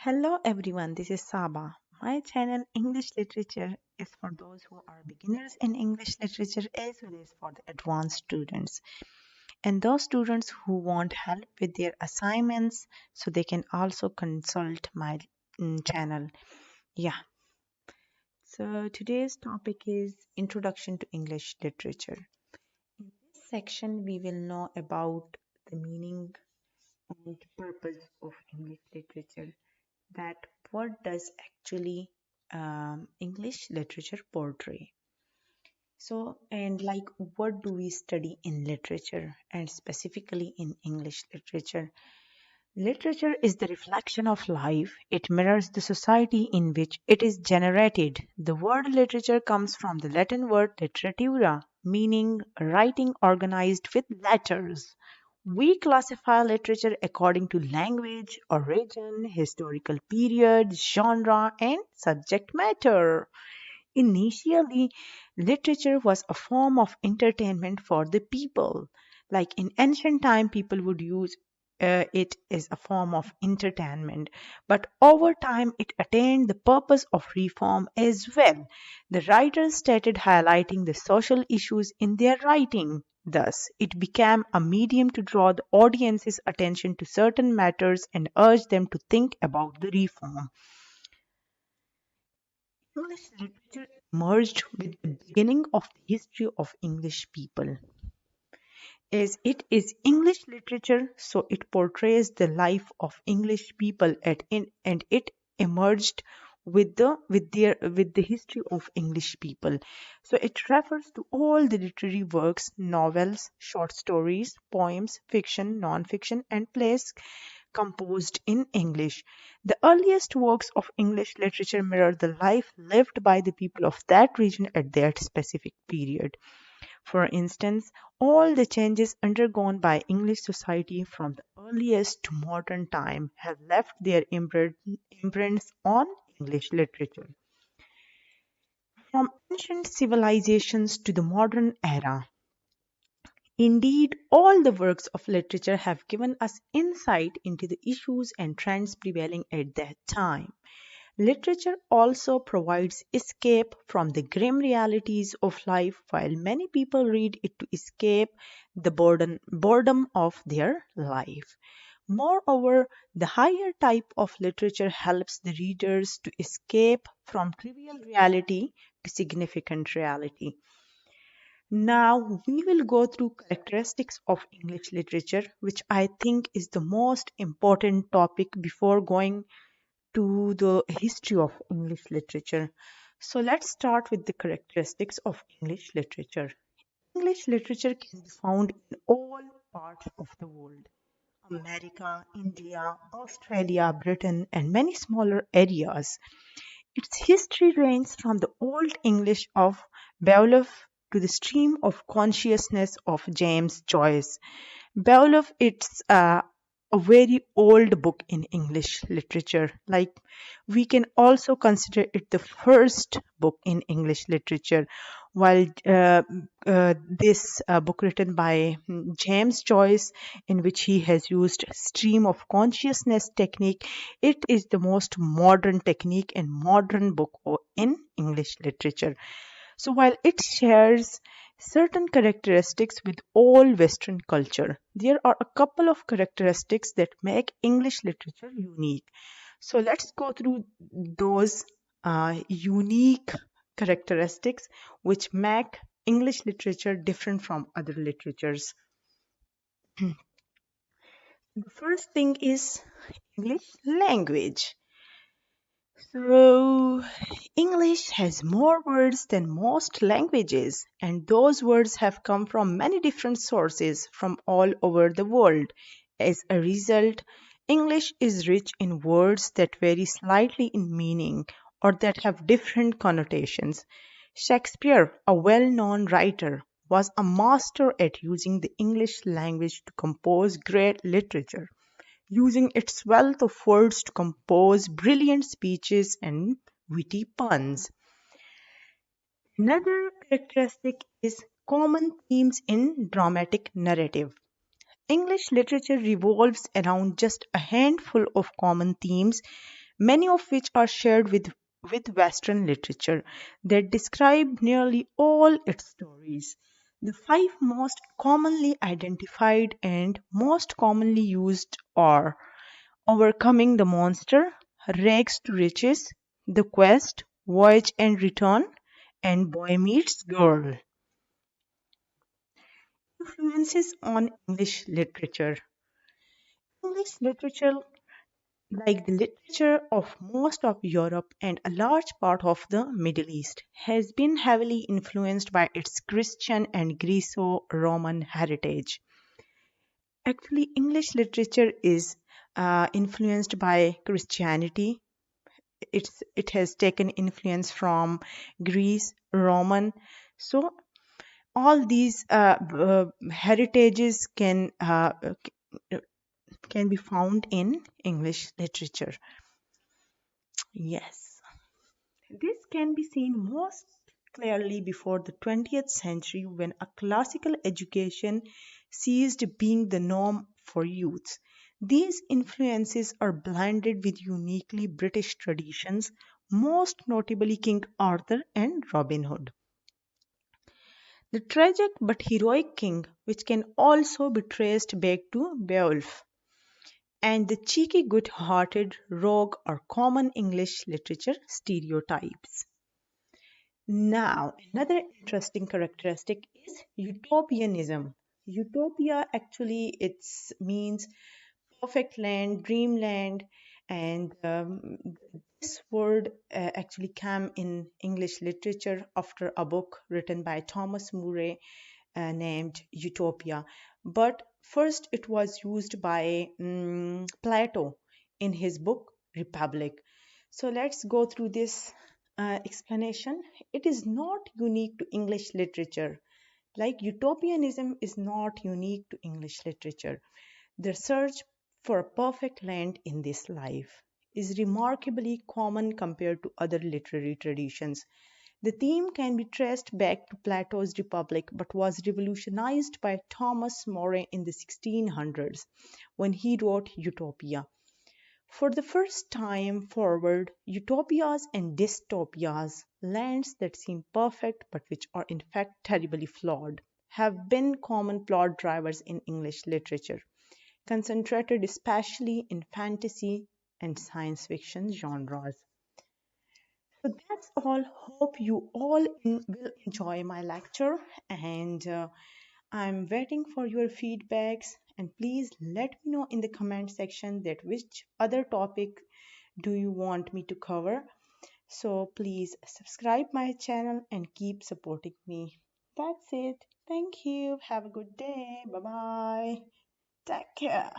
Hello everyone, this is Saba. My channel English Literature is for those who are beginners in English literature as well as for the advanced students and those students who want help with their assignments so they can also consult my channel. Yeah, so today's topic is Introduction to English Literature. In this section, we will know about the meaning and purpose of English literature, that what does actually English literature portray. So, and like what do we study in literature and specifically in English literature? Literature is the reflection of life. It mirrors the society in which it is generated. The word literature comes from the Latin word literatura, meaning writing organized with letters. We classify literature according to language, origin, historical period, genre, and subject matter. Initially, literature was a form of entertainment for the people. Like in ancient time, people would use it as a form of entertainment. But over time, it attained the purpose of reform as well. The writers started highlighting the social issues in their writing. Thus, it became a medium to draw the audience's attention to certain matters and urge them to think about the reform. English literature emerged with the beginning of the history of English people. As it is English literature, so it portrays the life of English people and it emerged with the history of English people. So it refers to all the literary works, novels, short stories, poems, fiction, non-fiction, and plays composed in English. The earliest works of English literature mirror the life lived by the people of that region at that specific period. For instance, all the changes undergone by English society from the earliest to modern time have left their imprints on English literature. From ancient civilizations to the modern era, indeed, all the works of literature have given us insight into the issues and trends prevailing at that time. Literature also provides escape from the grim realities of life, while many people read it to escape the boredom of their life. Moreover, the higher type of literature helps the readers to escape from trivial reality to significant reality. Now, we will go through characteristics of English literature, which I think is the most important topic before going to the history of English literature. So let's start with the characteristics of English literature. English literature can be found in all parts of the world: America, India, Australia, Britain, and many smaller areas. Its history ranges from the Old English of Beowulf to the stream of consciousness of James Joyce. Beowulf, it's a very old book in English literature. Like we can also consider it the first book in English literature. While this book written by James Joyce, in which he has used stream of consciousness technique, it is the most modern technique and modern book in English literature. So while it shares certain characteristics with all Western culture, there are a couple of characteristics that make English literature unique. So let's go through those unique characteristics which make English literature different from other literatures. The first thing is English language. So, English has more words than most languages, and those words have come from many different sources from all over the world. As a result, English is rich in words that vary slightly in meaning or that have different connotations. Shakespeare, a well known writer, was a master at using the English language to compose great literature, using its wealth of words to compose brilliant speeches and witty puns. Another characteristic is common themes in dramatic narrative. English literature revolves around just a handful of common themes, many of which are shared with Western literature that describe nearly all its stories. The five most commonly identified and most commonly used are Overcoming the Monster, Rags to Riches, The Quest, Voyage and Return, and Boy Meets Girl. Influences on English literature. English literature, like the literature of most of Europe and a large part of the Middle East, has been heavily influenced by its Christian and Greco Roman heritage. Actually, English literature is influenced by Christianity. It has taken influence from Greece, Roman. So all these heritages can be found in English literature. Yes. This can be seen most clearly before the 20th century when a classical education ceased being the norm for youths. These influences are blended with uniquely British traditions, most notably King Arthur and Robin Hood. The tragic but heroic king, which can also be traced back to Beowulf, and the cheeky good hearted rogue are common English literature stereotypes. Now, another interesting characteristic is utopianism. Utopia actually it means perfect land, dreamland, and this word actually came in English literature after a book written by Thomas More named Utopia. But first, it was used by Plato in his book Republic. So let's go through this explanation. It is not unique to English literature. Like utopianism is not unique to English literature. The search for a perfect land in this life is remarkably common compared to other literary traditions. The theme can be traced back to Plato's Republic but was revolutionized by Thomas More in the 1600s when he wrote Utopia. For the first time forward, utopias and dystopias, lands that seem perfect but which are in fact terribly flawed, have been common plot drivers in English literature, concentrated especially in fantasy and science fiction genres. So that's all. Hope you all will enjoy my lecture, and I'm waiting for your feedbacks. And please let me know in the comment section that which other topic do you want me to cover. So please subscribe my channel and keep supporting me. That's it. Thank you. Have a good day. Bye bye. Take care.